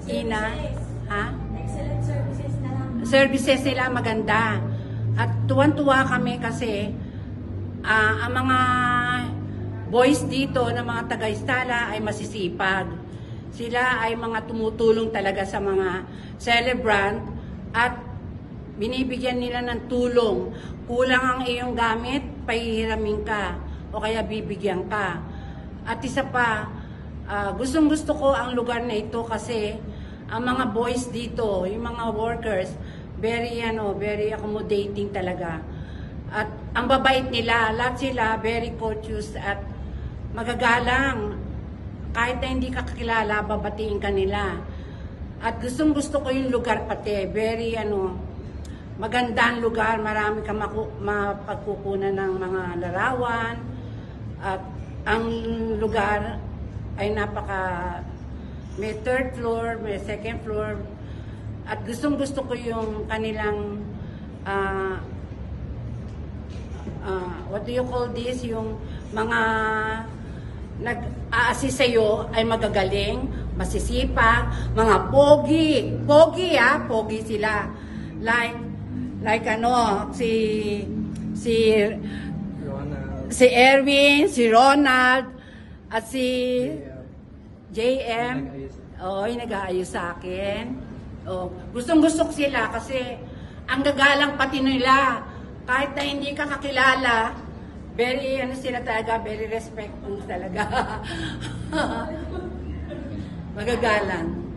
Ina, ha? Excellent services na lang. Services nila maganda. At tuwan-tuwa kami kasi ang mga boys dito na mga taga-Istala ay masisipag. Sila ay mga tumutulong talaga sa mga celebrant at binibigyan nila ng tulong. Kulang ang iyong gamit, pahihiramin ka o kaya bibigyan ka. At isa pa, gustong-gusto ko ang lugar na ito kasi ang mga boys dito, yung mga workers, very accommodating talaga. At ang babait nila, lahat sila very courteous at magagalang. Kahit na hindi ka kakilala, babatiin ka nila. At gustong-gusto ko yung lugar pati, very magandang lugar, marami ka mapagkukunan ng mga larawan. At ang lugar ay may third floor, may second floor. At gustong-gusto ko yung kanilang what do you call this? Yung mga nag-a-assist sa'yo ay magagaling, masisipag, mga pogi. Pogi sila. Like si Erwin, si Ronald, at si JM. Yung nag-aayos sa akin. Gustong-gusto ko sila kasi ang gagalang pati nila. Kahit na hindi ka kakilala, very sila talaga, very respectful talaga. Magagalang.